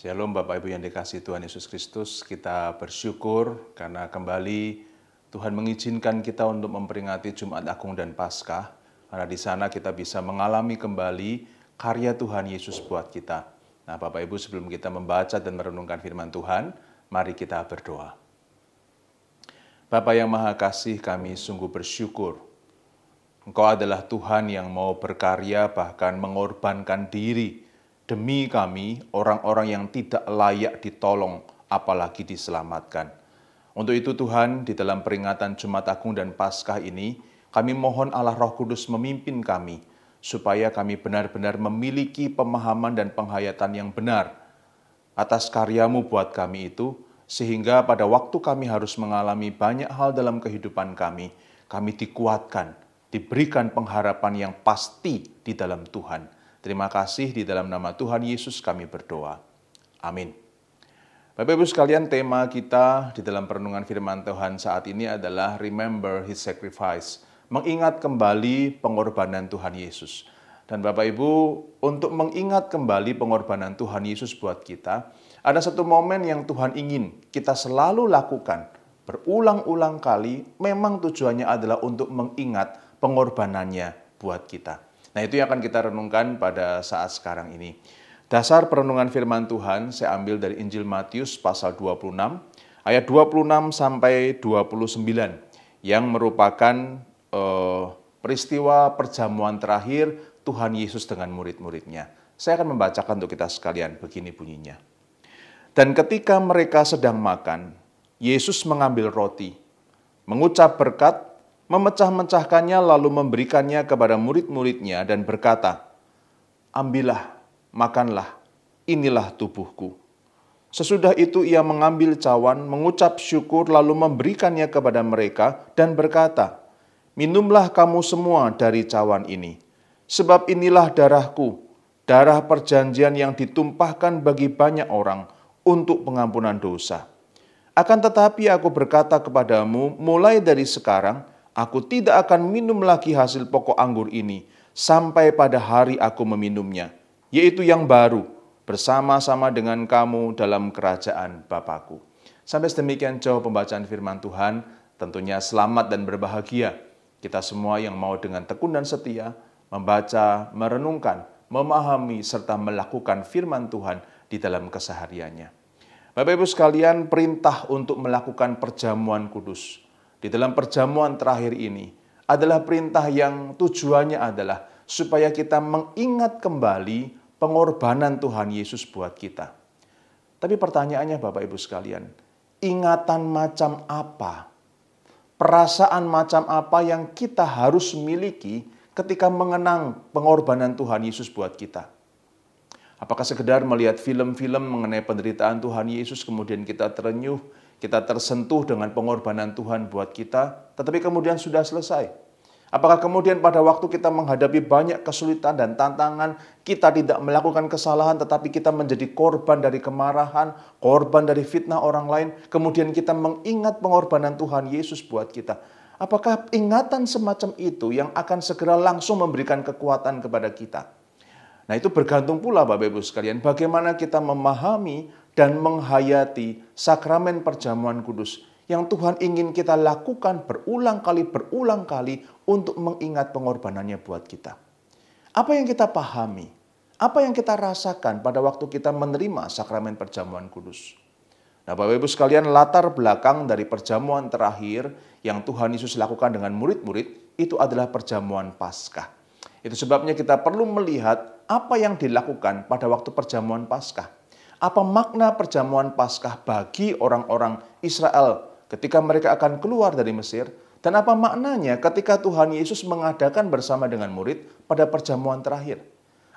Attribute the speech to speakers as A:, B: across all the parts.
A: Shalom Bapak Ibu yang dikasihi Tuhan Yesus Kristus, kita bersyukur karena kembali Tuhan mengizinkan kita untuk memperingati Jumat Agung dan Paskah, karena di sana kita bisa mengalami kembali karya Tuhan Yesus buat kita. Nah Bapak Ibu, sebelum kita membaca dan merenungkan firman Tuhan, mari kita berdoa. Bapa yang Maha Kasih, kami sungguh bersyukur. Engkau adalah Tuhan yang mau berkarya bahkan mengorbankan diri demi kami, orang-orang yang tidak layak ditolong, apalagi diselamatkan. Untuk itu Tuhan, di dalam peringatan Jumat Agung dan Paskah ini, kami mohon Allah Roh Kudus memimpin kami, supaya kami benar-benar memiliki pemahaman dan penghayatan yang benar atas karya-Mu buat kami itu, sehingga pada waktu kami harus mengalami banyak hal dalam kehidupan kami dikuatkan, diberikan pengharapan yang pasti di dalam Tuhan. Terima kasih, di dalam nama Tuhan Yesus kami berdoa. Amin. Bapak Ibu sekalian, tema kita di dalam perenungan firman Tuhan saat ini adalah Remember His Sacrifice. Mengingat kembali pengorbanan Tuhan Yesus. Dan Bapak Ibu, untuk mengingat kembali pengorbanan Tuhan Yesus buat kita, ada satu momen yang Tuhan ingin kita selalu lakukan. Berulang-ulang kali, memang tujuannya adalah untuk mengingat pengorbanannya buat kita. Nah, itu yang akan kita renungkan pada saat sekarang ini. Dasar perenungan firman Tuhan saya ambil dari Injil Matius pasal 26, ayat 26 sampai 29, yang merupakan peristiwa perjamuan terakhir Tuhan Yesus dengan murid-muridnya. Saya akan membacakan untuk kita sekalian, begini bunyinya. Dan ketika mereka sedang makan, Yesus mengambil roti, mengucap berkat, memecah-mecahkannya lalu memberikannya kepada murid-muridnya dan berkata, "Ambillah, makanlah, inilah tubuhku." Sesudah itu ia mengambil cawan, mengucap syukur lalu memberikannya kepada mereka dan berkata, "Minumlah kamu semua dari cawan ini, sebab inilah darahku, darah perjanjian yang ditumpahkan bagi banyak orang untuk pengampunan dosa. Akan tetapi aku berkata kepadamu, mulai dari sekarang, aku tidak akan minum lagi hasil pokok anggur ini sampai pada hari aku meminumnya, yaitu yang baru, bersama-sama dengan kamu dalam kerajaan Bapa-Ku." Sampai sedemikian jauh pembacaan firman Tuhan, tentunya selamat dan berbahagia kita semua yang mau dengan tekun dan setia membaca, merenungkan, memahami, serta melakukan firman Tuhan di dalam kesehariannya. Bapak Ibu sekalian, perintah untuk melakukan perjamuan kudus di dalam perjamuan terakhir ini adalah perintah yang tujuannya adalah supaya kita mengingat kembali pengorbanan Tuhan Yesus buat kita. Tapi pertanyaannya Bapak Ibu sekalian, ingatan macam apa? Perasaan macam apa yang kita harus miliki ketika mengenang pengorbanan Tuhan Yesus buat kita? Apakah sekedar melihat film-film mengenai penderitaan Tuhan Yesus kemudian kita terenyuh, kita tersentuh dengan pengorbanan Tuhan buat kita, tetapi kemudian sudah selesai? Apakah kemudian pada waktu kita menghadapi banyak kesulitan dan tantangan, kita tidak melakukan kesalahan, tetapi kita menjadi korban dari kemarahan, korban dari fitnah orang lain, kemudian kita mengingat pengorbanan Tuhan Yesus buat kita? Apakah ingatan semacam itu yang akan segera langsung memberikan kekuatan kepada kita? Nah, itu bergantung pula Bapak Ibu sekalian, bagaimana kita memahami dan menghayati sakramen perjamuan kudus yang Tuhan ingin kita lakukan berulang kali untuk mengingat pengorbanannya buat kita. Apa yang kita pahami? Apa yang kita rasakan pada waktu kita menerima sakramen perjamuan kudus? Nah, Bapak Ibu sekalian, latar belakang dari perjamuan terakhir yang Tuhan Yesus lakukan dengan murid-murid itu adalah perjamuan Paskah. Itu sebabnya kita perlu melihat apa yang dilakukan pada waktu perjamuan Paskah. Apa makna perjamuan Paskah bagi orang-orang Israel ketika mereka akan keluar dari Mesir? Dan apa maknanya ketika Tuhan Yesus mengadakan bersama dengan murid pada perjamuan terakhir?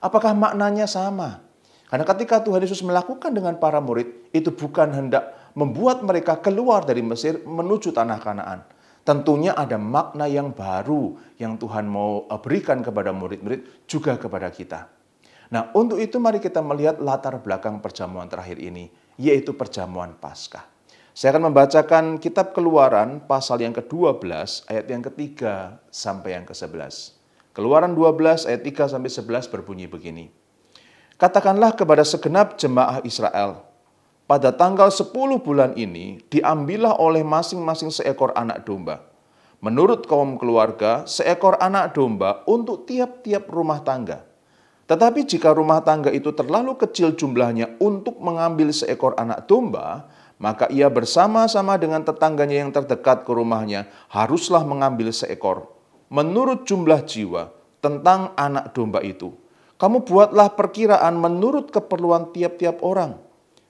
A: Apakah maknanya sama? Karena ketika Tuhan Yesus melakukan dengan para murid, itu bukan hendak membuat mereka keluar dari Mesir menuju tanah Kanaan. Tentunya ada makna yang baru yang Tuhan mau berikan kepada murid-murid, juga kepada kita. Nah, untuk itu mari kita melihat latar belakang perjamuan terakhir ini, yaitu perjamuan Paskah. Saya akan membacakan kitab Keluaran pasal yang ke-12 ayat yang ke-3 sampai yang ke-11. Keluaran 12 ayat 3 sampai 11 berbunyi begini. Katakanlah kepada segenap jemaah Israel, pada tanggal 10 bulan ini diambillah oleh masing-masing seekor anak domba. Menurut kaum keluarga, seekor anak domba untuk tiap-tiap rumah tangga. Tetapi jika rumah tangga itu terlalu kecil jumlahnya untuk mengambil seekor anak domba, maka ia bersama-sama dengan tetangganya yang terdekat ke rumahnya haruslah mengambil seekor. Menurut jumlah jiwa tentang anak domba itu, kamu buatlah perkiraan menurut keperluan tiap-tiap orang.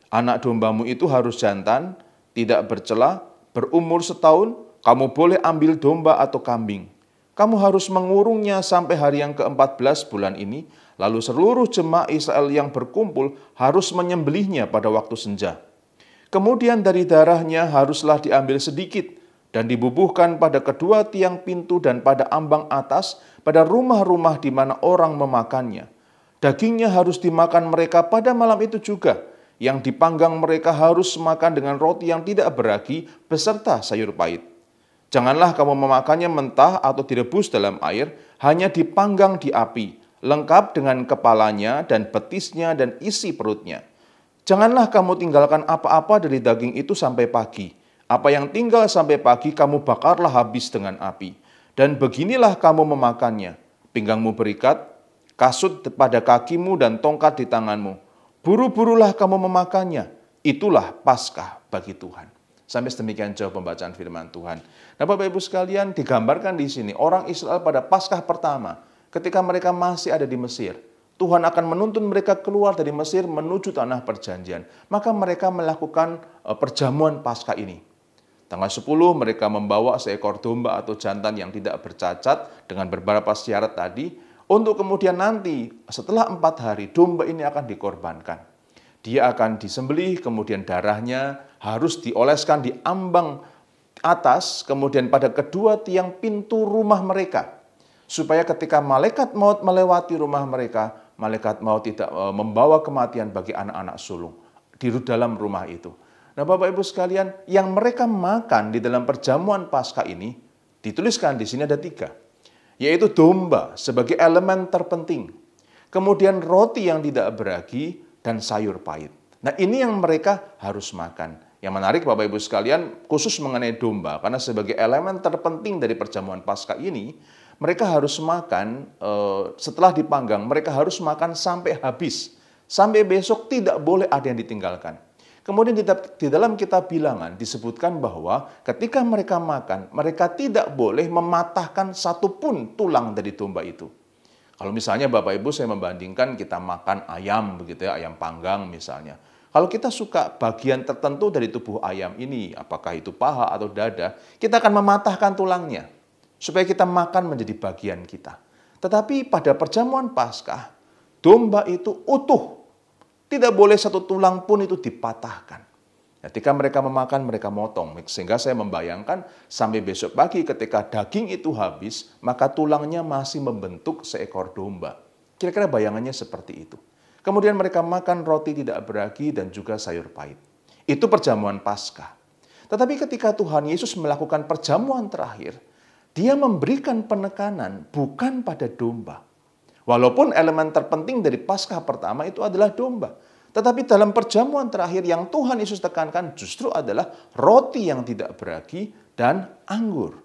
A: Anak dombamu itu harus jantan, tidak bercela, berumur setahun. Kamu boleh ambil domba atau kambing. Kamu harus mengurungnya sampai hari yang ke-14 bulan ini, lalu seluruh jemaah Israel yang berkumpul harus menyembelihnya pada waktu senja. Kemudian dari darahnya haruslah diambil sedikit dan dibubuhkan pada kedua tiang pintu dan pada ambang atas, pada rumah-rumah di mana orang memakannya. Dagingnya harus dimakan mereka pada malam itu juga. Yang dipanggang mereka harus makan dengan roti yang tidak beragi beserta sayur pahit. Janganlah kamu memakannya mentah atau direbus dalam air, hanya dipanggang di api, lengkap dengan kepalanya dan betisnya dan isi perutnya. Janganlah kamu tinggalkan apa-apa dari daging itu sampai pagi. Apa yang tinggal sampai pagi kamu bakarlah habis dengan api. Dan beginilah kamu memakannya, pinggangmu berikat, kasut pada kakimu dan tongkat di tanganmu. Buru-burulah kamu memakannya, itulah Paskah bagi Tuhan. Sampai sedemikian jauh pembacaan firman Tuhan. Nah, Bapak Ibu sekalian, digambarkan di sini orang Israel pada Paskah pertama, ketika mereka masih ada di Mesir, Tuhan akan menuntun mereka keluar dari Mesir menuju tanah perjanjian. Maka mereka melakukan perjamuan Paskah ini. Tanggal 10 mereka membawa seekor domba atau jantan yang tidak bercacat dengan beberapa syarat tadi, untuk kemudian nanti setelah 4 hari domba ini akan dikorbankan. Dia akan disembelih, kemudian darahnya harus dioleskan di ambang atas, kemudian pada kedua tiang pintu rumah mereka. Supaya ketika malaikat maut melewati rumah mereka, malaikat maut tidak membawa kematian bagi anak-anak sulung di dalam rumah itu. Nah, Bapak Ibu sekalian, yang mereka makan di dalam perjamuan Paskah ini, dituliskan di sini ada 3. Yaitu domba sebagai elemen terpenting. Kemudian roti yang tidak beragi, dan sayur pahit. Nah, ini yang mereka harus makan. Yang menarik Bapak Ibu sekalian, khusus mengenai domba, karena sebagai elemen terpenting dari perjamuan Paskah ini, mereka harus makan setelah dipanggang, mereka harus makan sampai habis. Sampai besok tidak boleh ada yang ditinggalkan. Kemudian di dalam kitab Bilangan disebutkan bahwa ketika mereka makan, mereka tidak boleh mematahkan satupun tulang dari domba itu. Kalau misalnya Bapak Ibu saya membandingkan kita makan ayam begitu ya, ayam panggang misalnya. Kalau kita suka bagian tertentu dari tubuh ayam ini, apakah itu paha atau dada, kita akan mematahkan tulangnya supaya kita makan menjadi bagian kita. Tetapi pada perjamuan Paskah, domba itu utuh. Tidak boleh satu tulang pun itu dipatahkan. Ketika mereka memakan, mereka motong. Sehingga saya membayangkan sampai besok pagi ketika daging itu habis, maka tulangnya masih membentuk seekor domba. Kira-kira bayangannya seperti itu. Kemudian mereka makan roti tidak beragi dan juga sayur pahit. Itu perjamuan Paskah. Tetapi ketika Tuhan Yesus melakukan perjamuan terakhir, Dia memberikan penekanan bukan pada domba. Walaupun elemen terpenting dari Paskah pertama itu adalah domba. Tetapi dalam perjamuan terakhir yang Tuhan Yesus tekankan justru adalah roti yang tidak beragi dan anggur.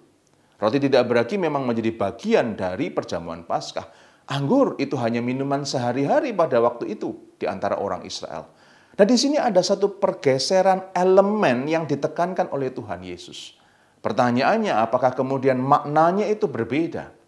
A: Roti tidak beragi memang menjadi bagian dari perjamuan Paskah. Anggur itu hanya minuman sehari-hari pada waktu itu di antara orang Israel. Nah, di sini ada satu pergeseran elemen yang ditekankan oleh Tuhan Yesus. Pertanyaannya, apakah kemudian maknanya itu berbeda?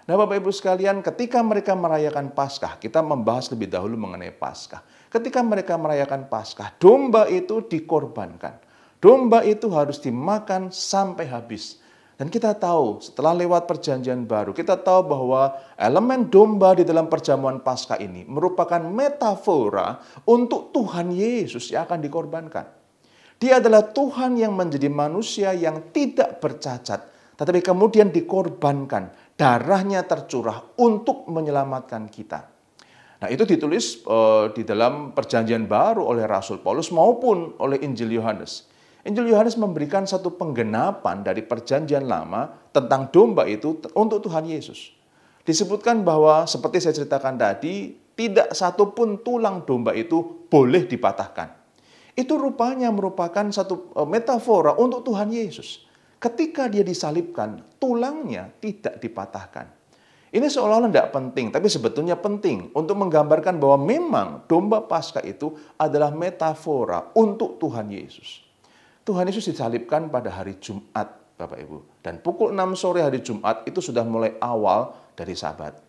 A: Nah, Bapak Ibu sekalian, ketika mereka merayakan Paskah, kita membahas lebih dahulu mengenai Paskah. Ketika mereka merayakan Paskah, domba itu dikorbankan. Domba itu harus dimakan sampai habis. Dan kita tahu, setelah lewat perjanjian baru, kita tahu bahwa elemen domba di dalam perjamuan Paskah ini merupakan metafora untuk Tuhan Yesus yang akan dikorbankan. Dia adalah Tuhan yang menjadi manusia yang tidak bercacat, tetapi kemudian dikorbankan, darahnya tercurah untuk menyelamatkan kita. Nah, itu ditulis di dalam perjanjian baru oleh Rasul Paulus maupun oleh Injil Yohanes. Injil Yohanes memberikan satu penggenapan dari perjanjian lama tentang domba itu untuk Tuhan Yesus. Disebutkan bahwa seperti saya ceritakan tadi, Tidak satupun tulang domba itu boleh dipatahkan. Itu rupanya merupakan satu metafora untuk Tuhan Yesus. Ketika dia disalibkan, tulangnya tidak dipatahkan. Ini seolah-olah tidak penting, tapi sebetulnya penting untuk menggambarkan bahwa memang domba Paskah itu adalah metafora untuk Tuhan Yesus. Tuhan Yesus disalibkan pada hari Jumat, Bapak Ibu. Dan pukul 6 sore hari Jumat itu sudah mulai awal dari Sabat.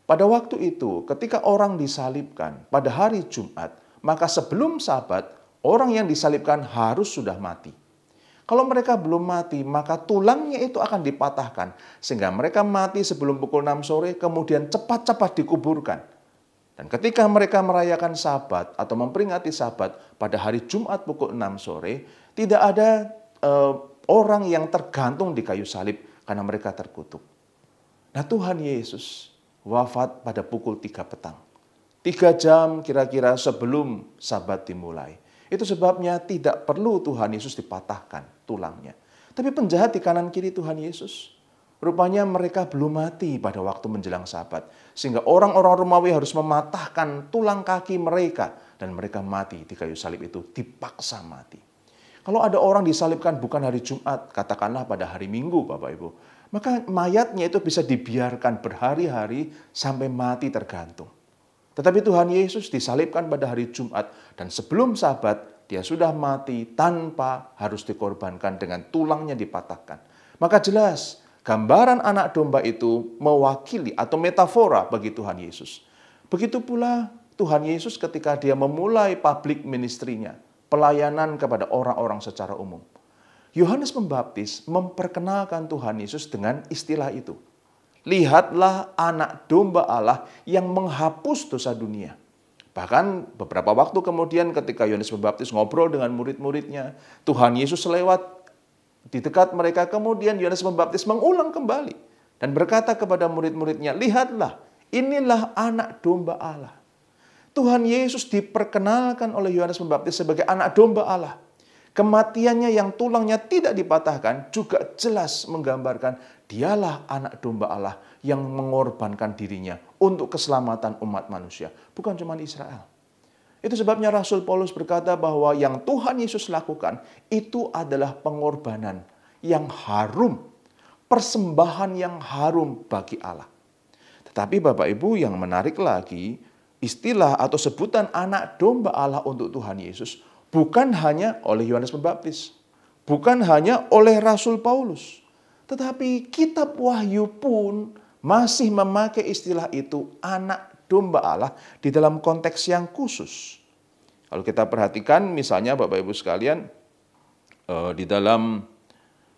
A: Pada waktu itu, ketika orang disalibkan pada hari Jumat, maka sebelum Sabat, orang yang disalibkan harus sudah mati. Kalau mereka belum mati, maka tulangnya itu akan dipatahkan. Sehingga mereka mati sebelum pukul 6 sore, kemudian cepat-cepat dikuburkan. Dan ketika mereka merayakan Sabat atau memperingati Sabat pada hari Jumat pukul 6 sore, tidak ada orang yang tergantung di kayu salib karena mereka terkutuk. Nah, Tuhan Yesus wafat pada pukul 3 petang. 3 jam kira-kira sebelum Sabat dimulai. Itu sebabnya tidak perlu Tuhan Yesus dipatahkan tulangnya. Tapi penjahat di kanan kiri Tuhan Yesus, rupanya mereka belum mati pada waktu menjelang Sabat. Sehingga orang-orang Romawi harus mematahkan tulang kaki mereka. Dan mereka mati di kayu salib itu, dipaksa mati. Kalau ada orang disalibkan bukan hari Jumat, katakanlah pada hari Minggu Bapak Ibu, maka mayatnya itu bisa dibiarkan berhari-hari sampai mati tergantung. Tetapi Tuhan Yesus disalibkan pada hari Jumat dan sebelum Sabat dia sudah mati tanpa harus dikorbankan dengan tulangnya dipatahkan. Maka jelas gambaran anak domba itu mewakili atau metafora bagi Tuhan Yesus. Begitu pula Tuhan Yesus ketika dia memulai public ministry-nya, pelayanan kepada orang-orang secara umum. Yohanes Pembaptis memperkenalkan Tuhan Yesus dengan istilah itu. Lihatlah anak domba Allah yang menghapus dosa dunia. Bahkan beberapa waktu kemudian ketika Yohanes Pembaptis ngobrol dengan murid-muridnya, Tuhan Yesus lewat di dekat mereka, kemudian Yohanes Pembaptis mengulang kembali dan berkata kepada murid-muridnya, lihatlah, inilah anak domba Allah. Tuhan Yesus diperkenalkan oleh Yohanes Pembaptis sebagai anak domba Allah. Kematiannya yang tulangnya tidak dipatahkan juga jelas menggambarkan dialah anak domba Allah yang mengorbankan dirinya untuk keselamatan umat manusia. Bukan cuma Israel. Itu sebabnya Rasul Paulus berkata bahwa yang Tuhan Yesus lakukan itu adalah pengorbanan yang harum. Persembahan yang harum bagi Allah. Tetapi Bapak Ibu yang menarik lagi, istilah atau sebutan anak domba Allah untuk Tuhan Yesus bukan hanya oleh Yohanes Pembaptis, bukan hanya oleh Rasul Paulus, tetapi kitab Wahyu pun masih memakai istilah itu anak domba Allah di dalam konteks yang khusus. Kalau kita perhatikan misalnya Bapak Ibu sekalian, di dalam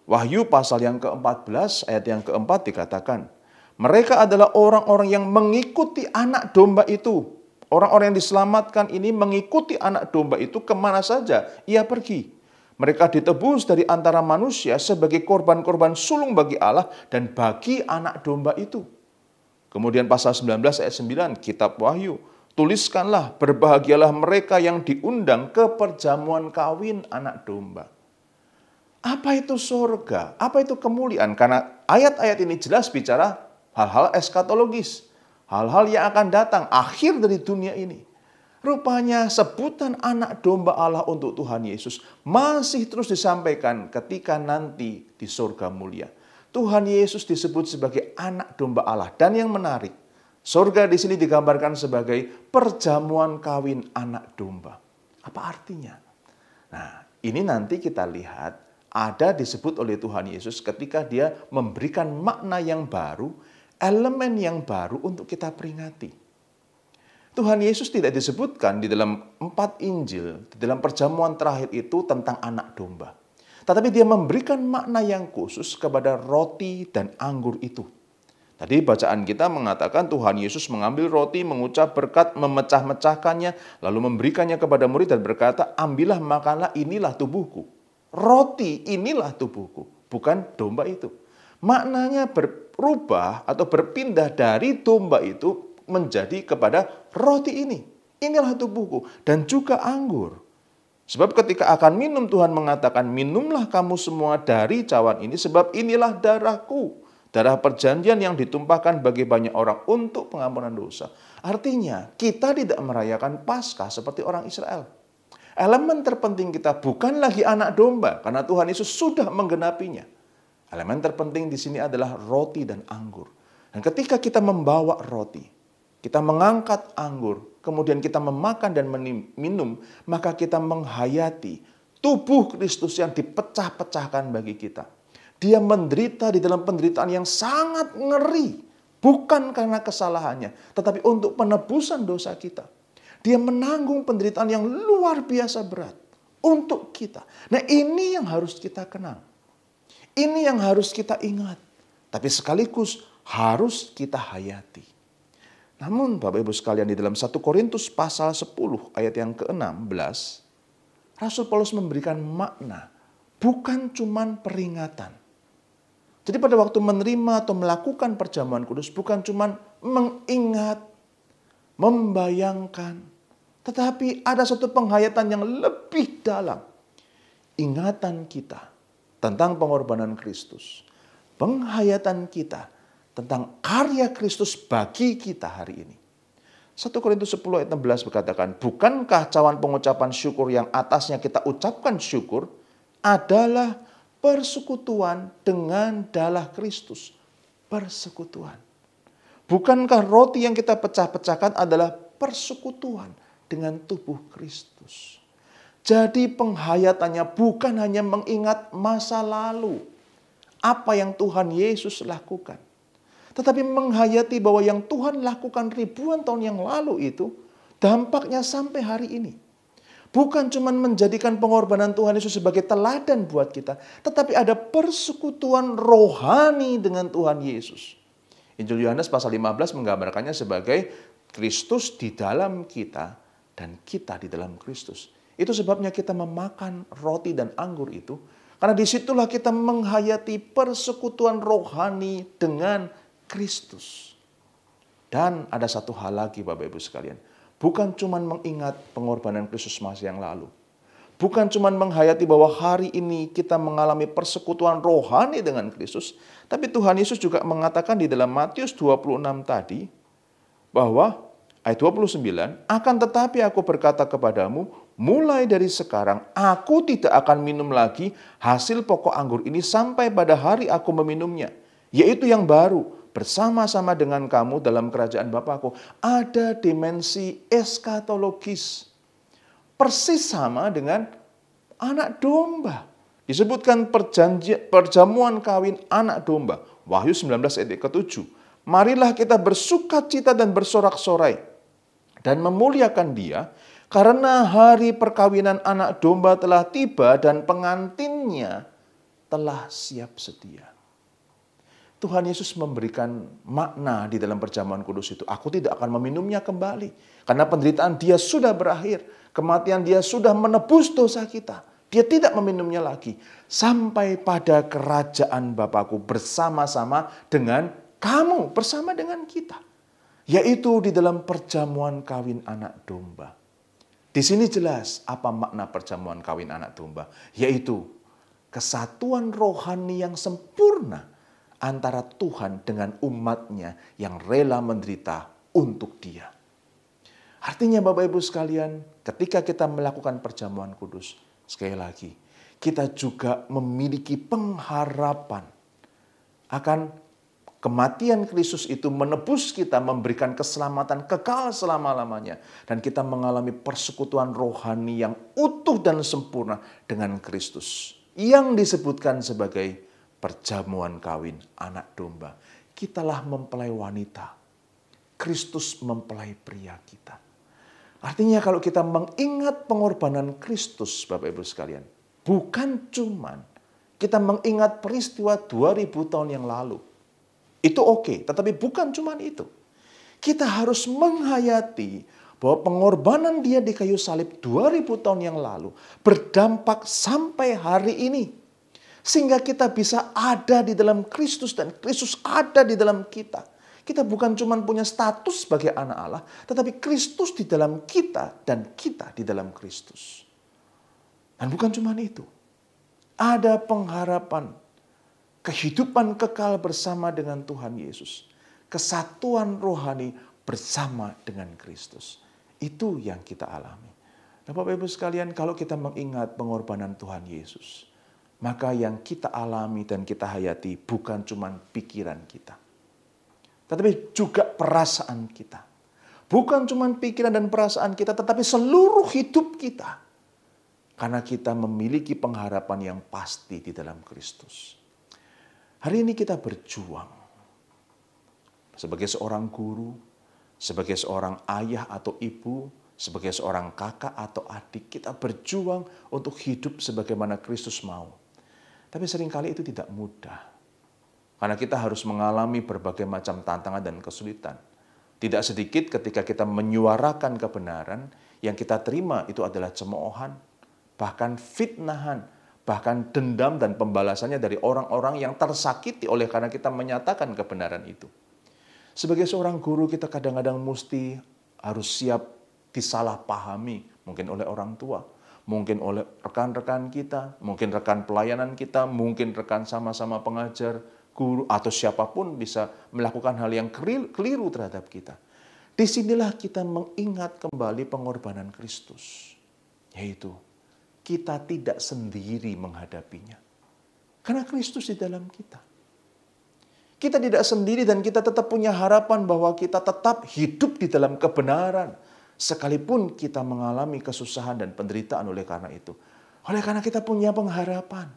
A: Wahyu pasal yang ke-14 ayat yang keempat dikatakan, mereka adalah orang-orang yang mengikuti anak domba itu. Orang-orang yang diselamatkan ini mengikuti anak domba itu kemana saja ia pergi. Mereka ditebus dari antara manusia sebagai korban-korban sulung bagi Allah dan bagi anak domba itu. Kemudian pasal 19 ayat 9 kitab Wahyu. Tuliskanlah, berbahagialah mereka yang diundang ke perjamuan kawin anak domba. Apa itu surga? Apa itu kemuliaan? Karena ayat-ayat ini jelas bicara hal-hal eskatologis. Hal-hal yang akan datang, akhir dari dunia ini. Rupanya sebutan anak domba Allah untuk Tuhan Yesus masih terus disampaikan ketika nanti di surga mulia. Tuhan Yesus disebut sebagai anak domba Allah. Dan yang menarik, surga di sini digambarkan sebagai perjamuan kawin anak domba. Apa artinya? Nah, ini nanti kita lihat ada disebut oleh Tuhan Yesus ketika dia memberikan makna yang baru, elemen yang baru untuk kita peringati. Tuhan Yesus tidak disebutkan di dalam 4 Injil, di dalam perjamuan terakhir itu tentang anak domba. Tetapi dia memberikan makna yang khusus kepada roti dan anggur itu. Tadi bacaan kita mengatakan Tuhan Yesus mengambil roti, mengucap berkat, memecah-mecahkannya, lalu memberikannya kepada murid dan berkata, ambillah makanlah, inilah tubuhku. Roti inilah tubuhku, bukan domba itu. Maknanya berubah atau berpindah dari domba itu menjadi kepada roti ini. Inilah tubuhku dan juga anggur. Sebab ketika akan minum Tuhan mengatakan minumlah kamu semua dari cawan ini sebab inilah darahku. darah perjanjian yang ditumpahkan bagi banyak orang untuk pengampunan dosa. Artinya, kita tidak merayakan Paskah seperti orang Israel. Elemen terpenting kita bukan lagi anak domba, karena Tuhan Yesus sudah menggenapinya. Elemen terpenting di sini adalah roti dan anggur. Dan ketika kita membawa roti, kita mengangkat anggur, kemudian kita memakan dan minum, maka kita menghayati tubuh Kristus yang dipecah-pecahkan bagi kita. Dia menderita di dalam penderitaan yang sangat ngeri. Bukan karena kesalahannya, tetapi untuk penebusan dosa kita. Dia menanggung penderitaan yang luar biasa berat untuk kita. Nah, ini yang harus kita kenal. Ini yang harus kita ingat. Tapi sekaligus harus kita hayati. Namun Bapak Ibu sekalian, di dalam 1 Korintus pasal 10 ayat yang ke-16, Rasul Paulus memberikan makna, bukan cuman peringatan. Jadi pada waktu menerima atau melakukan perjamuan kudus, bukan cuman mengingat, membayangkan, tetapi ada satu penghayatan yang lebih dalam. Ingatan kita tentang pengorbanan Kristus. Penghayatan kita tentang karya Kristus bagi kita hari ini. 1 Korintus 10 ayat 16 berkatakan, bukankah cawan pengucapan syukur yang atasnya kita ucapkan syukur adalah persekutuan dengan darah Kristus. Persekutuan. Bukankah roti yang kita pecah-pecahkan adalah persekutuan dengan tubuh Kristus. Jadi penghayatannya bukan hanya mengingat masa lalu, apa yang Tuhan Yesus lakukan, tetapi menghayati bahwa yang Tuhan lakukan ribuan tahun yang lalu itu dampaknya sampai hari ini. Bukan cuma menjadikan pengorbanan Tuhan Yesus sebagai teladan buat kita, tetapi ada persekutuan rohani dengan Tuhan Yesus. Injil Yohanes pasal 15 menggambarkannya sebagai Kristus di dalam kita dan kita di dalam Kristus. Itu sebabnya kita memakan roti dan anggur itu, karena disitulah kita menghayati persekutuan rohani dengan Kristus. Dan ada satu hal lagi Bapak Ibu sekalian. Bukan cuma mengingat pengorbanan Kristus masa yang lalu. Bukan cuma menghayati bahwa hari ini kita mengalami persekutuan rohani dengan Kristus. Tapi Tuhan Yesus juga mengatakan di dalam Matius 26 tadi, bahwa ayat 29, akan tetapi aku berkata kepadamu, mulai dari sekarang aku tidak akan minum lagi hasil pokok anggur ini sampai pada hari aku meminumnya. Yaitu yang baru, bersama-sama dengan kamu dalam kerajaan Bapakku. Ada dimensi eskatologis. Persis sama dengan anak domba. Disebutkan perjamuan kawin anak domba. Wahyu 19 ayat ke-7. Marilah kita bersukacita dan bersorak-sorai dan memuliakan Dia, karena hari perkawinan anak domba telah tiba dan pengantinnya telah siap sedia. Tuhan Yesus memberikan makna di dalam perjamuan kudus itu. Aku tidak akan meminumnya kembali. Karena penderitaan Dia sudah berakhir. Kematian Dia sudah menebus dosa kita. Dia tidak meminumnya lagi. Sampai pada kerajaan Bapakku bersama-sama dengan kamu. Bersama dengan kita. Yaitu di dalam perjamuan kawin anak domba. Di sini jelas apa makna perjamuan kawin anak domba. Yaitu kesatuan rohani yang sempurna antara Tuhan dengan umatnya yang rela menderita untuk Dia. Artinya Bapak Ibu sekalian, ketika kita melakukan perjamuan kudus, sekali lagi, kita juga memiliki pengharapan akan kematian Kristus itu menebus kita, memberikan keselamatan kekal selama-lamanya. Dan kita mengalami persekutuan rohani yang utuh dan sempurna dengan Kristus. Yang disebutkan sebagai perjamuan kawin anak domba. Kitalah mempelai wanita. Kristus mempelai pria kita. Artinya kalau kita mengingat pengorbanan Kristus, Bapak Ibu sekalian, bukan cuman kita mengingat peristiwa 2000 tahun yang lalu. Itu oke, tetapi bukan cuman itu. Kita harus menghayati bahwa pengorbanan Dia di kayu salib 2000 tahun yang lalu berdampak sampai hari ini. Sehingga kita bisa ada di dalam Kristus dan Kristus ada di dalam kita. Kita bukan cuma punya status sebagai anak Allah, tetapi Kristus di dalam kita dan kita di dalam Kristus. Dan bukan cuma itu. Ada pengharapan kehidupan kekal bersama dengan Tuhan Yesus, kesatuan rohani bersama dengan Kristus. Itu yang kita alami. Nah, Bapak Ibu sekalian, kalau kita mengingat pengorbanan Tuhan Yesus, maka yang kita alami dan kita hayati bukan cuma pikiran kita, tetapi juga perasaan kita. Bukan cuma pikiran dan perasaan kita, tetapi seluruh hidup kita. Karena kita memiliki pengharapan yang pasti di dalam Kristus. Hari ini kita berjuang. Sebagai seorang guru, sebagai seorang ayah atau ibu, sebagai seorang kakak atau adik, kita berjuang untuk hidup sebagaimana Kristus mau. Tapi seringkali itu tidak mudah. Karena kita harus mengalami berbagai macam tantangan dan kesulitan. Tidak sedikit ketika kita menyuarakan kebenaran, yang kita terima itu adalah cemoohan, bahkan fitnahan, bahkan dendam dan pembalasannya dari orang-orang yang tersakiti oleh karena kita menyatakan kebenaran itu. Sebagai seorang guru, kita kadang-kadang mesti harus siap disalahpahami, mungkin oleh orang tua, mungkin oleh rekan-rekan kita, mungkin rekan pelayanan kita, mungkin rekan sama-sama pengajar, guru, atau siapapun bisa melakukan hal yang keliru terhadap kita. Disinilah kita mengingat kembali pengorbanan Kristus, yaitu kita tidak sendiri menghadapinya. Karena Kristus di dalam kita. Kita tidak sendiri dan kita tetap punya harapan bahwa kita tetap hidup di dalam kebenaran. Sekalipun kita mengalami kesusahan dan penderitaan oleh karena itu. Oleh karena kita punya pengharapan.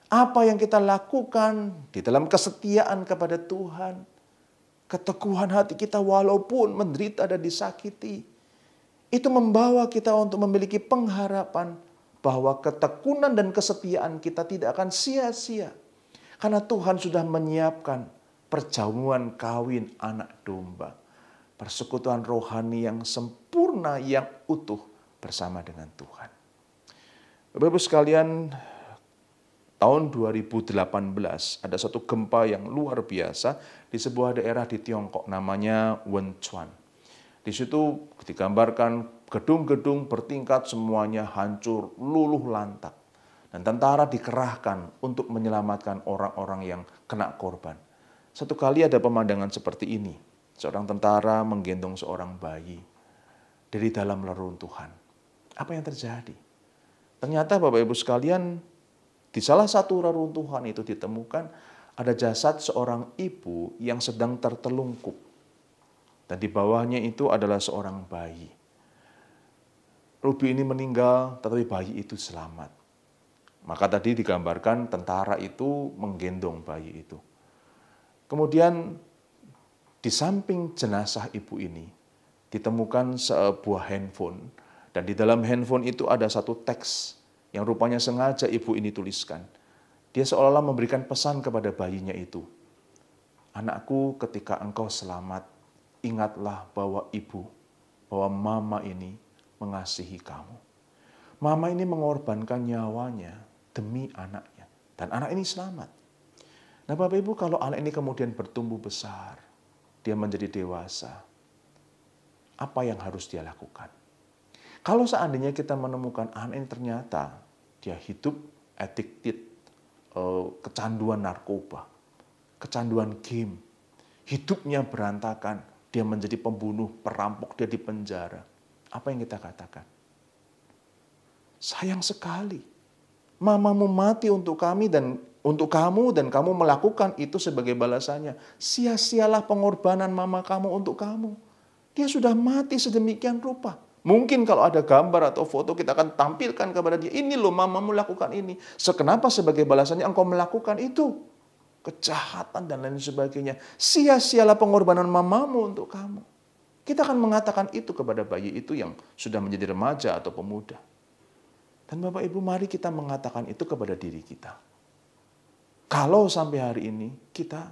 A: Apa yang kita lakukan di dalam kesetiaan kepada Tuhan, keteguhan hati kita walaupun menderita dan disakiti, itu membawa kita untuk memiliki pengharapan bahwa ketekunan dan kesetiaan kita tidak akan sia-sia. Karena Tuhan sudah menyiapkan perjamuan kawin anak domba. Persekutuan rohani yang sempurna, yang utuh bersama dengan Tuhan. Bapak-Ibu sekalian, tahun 2018 ada satu gempa yang luar biasa di sebuah daerah di Tiongkok namanya Wenchuan. Di situ digambarkan gedung-gedung bertingkat semuanya hancur, luluh lantak. Dan tentara dikerahkan untuk menyelamatkan orang-orang yang kena korban. Satu kali ada pemandangan seperti ini. Seorang tentara menggendong seorang bayi dari dalam reruntuhan. Apa yang terjadi? Ternyata Bapak Ibu sekalian, di salah satu reruntuhan itu ditemukan ada jasad seorang ibu yang sedang tertelungkup. Dan di bawahnya itu adalah seorang bayi. Ruby ini meninggal, tetapi bayi itu selamat. Maka tadi digambarkan tentara itu menggendong bayi itu. Kemudian di samping jenazah ibu ini ditemukan sebuah handphone. Dan di dalam handphone itu ada satu teks yang rupanya sengaja ibu ini tuliskan. Dia seolah-olah memberikan pesan kepada bayinya itu. Anakku, ketika engkau selamat, ingatlah bahwa ibu, bahwa mama ini mengasihi kamu. Mama ini mengorbankan nyawanya demi anaknya. Dan anak ini selamat. Nah Bapak Ibu, kalau anak ini kemudian bertumbuh besar, dia menjadi dewasa, apa yang harus dia lakukan? Kalau seandainya kita menemukan anak ini ternyata dia hidup addicted, kecanduan narkoba, kecanduan game, hidupnya berantakan, dia menjadi pembunuh, perampok, dia di penjara. Apa yang kita katakan? Sayang sekali. Mamamu mati untuk kami dan untuk kamu dan kamu melakukan itu sebagai balasannya. Sia-sialah pengorbanan mama kamu untuk kamu. Dia sudah mati sedemikian rupa. Mungkin kalau ada gambar atau foto kita akan tampilkan kepada dia. Ini loh mamamu lakukan ini. Kenapa sebagai balasannya engkau melakukan itu? Kejahatan dan lain sebagainya. Sia-sialah pengorbanan mamamu untuk kamu. Kita akan mengatakan itu kepada bayi itu yang sudah menjadi remaja atau pemuda. Dan Bapak Ibu, mari kita mengatakan itu kepada diri kita. Kalau sampai hari ini kita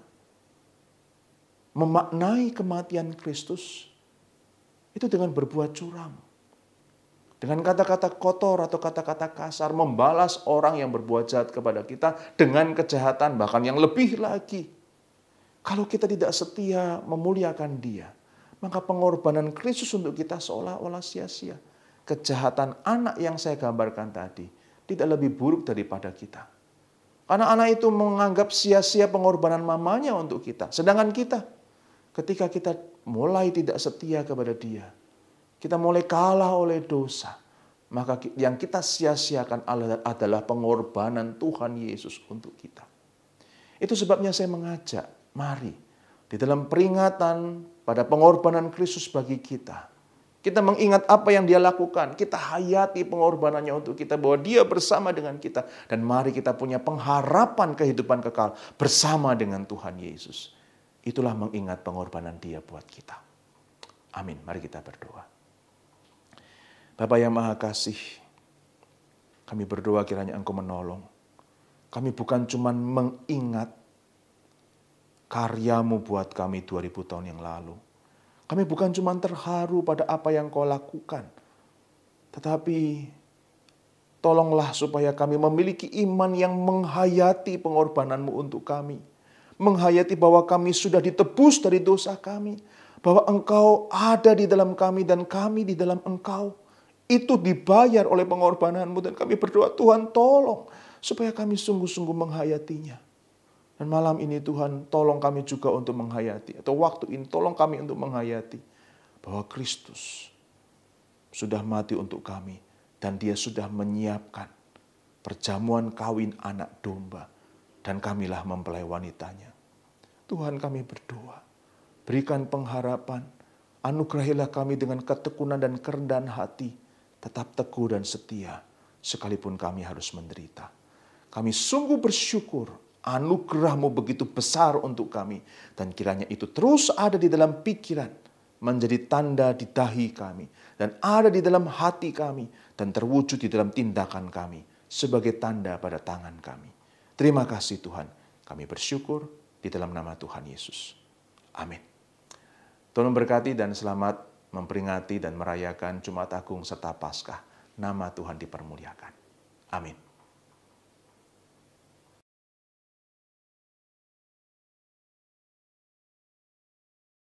A: memaknai kematian Kristus itu dengan berbuat curang. Dengan kata-kata kotor atau kata-kata kasar, membalas orang yang berbuat jahat kepada kita dengan kejahatan, bahkan yang lebih lagi. Kalau kita tidak setia memuliakan Dia, maka pengorbanan Kristus untuk kita seolah-olah sia-sia. Kejahatan anak yang saya gambarkan tadi tidak lebih buruk daripada kita. Karena anak itu menganggap sia-sia pengorbanan mamanya untuk kita. Sedangkan kita, ketika kita mulai tidak setia kepada dia, kita mulai kalah oleh dosa, maka yang kita sia-siakan adalah pengorbanan Tuhan Yesus untuk kita. Itu sebabnya saya mengajak, mari di dalam peringatan pada pengorbanan Kristus bagi kita, kita mengingat apa yang dia lakukan. Kita hayati pengorbanannya untuk kita, bahwa dia bersama dengan kita. Dan mari kita punya pengharapan kehidupan kekal bersama dengan Tuhan Yesus. Itulah mengingat pengorbanan dia buat kita. Amin. Mari kita berdoa. Bapa yang Maha Kasih, kami berdoa kiranya Engkau menolong. Kami bukan cuma mengingat karya-Mu buat kami 2000 tahun yang lalu. Kami bukan cuma terharu pada apa yang Kau lakukan, tetapi tolonglah supaya kami memiliki iman yang menghayati pengorbanan-Mu untuk kami. Menghayati bahwa kami sudah ditebus dari dosa kami. Bahwa Engkau ada di dalam kami dan kami di dalam Engkau. Itu dibayar oleh pengorbanan-Mu, dan kami berdoa, Tuhan tolong supaya kami sungguh-sungguh menghayatinya. Dan malam ini Tuhan tolong kami juga untuk menghayati, atau waktu ini tolong kami untuk menghayati bahwa Kristus sudah mati untuk kami dan dia sudah menyiapkan perjamuan kawin anak domba dan kamilah mempelai wanitanya. Tuhan, kami berdoa, berikan pengharapan, anugerahilah kami dengan ketekunan dan kerendahan hati, tetap teguh dan setia sekalipun kami harus menderita. Kami sungguh bersyukur anugerah-Mu begitu besar untuk kami. Dan kiranya itu terus ada di dalam pikiran, menjadi tanda di dahi kami, dan ada di dalam hati kami, dan terwujud di dalam tindakan kami, sebagai tanda pada tangan kami. Terima kasih Tuhan, kami bersyukur di dalam nama Tuhan Yesus. Amin. Tuhan memberkati dan selamat memperingati dan merayakan Jumat Agung serta Paskah. Nama Tuhan dipermuliakan. Amin.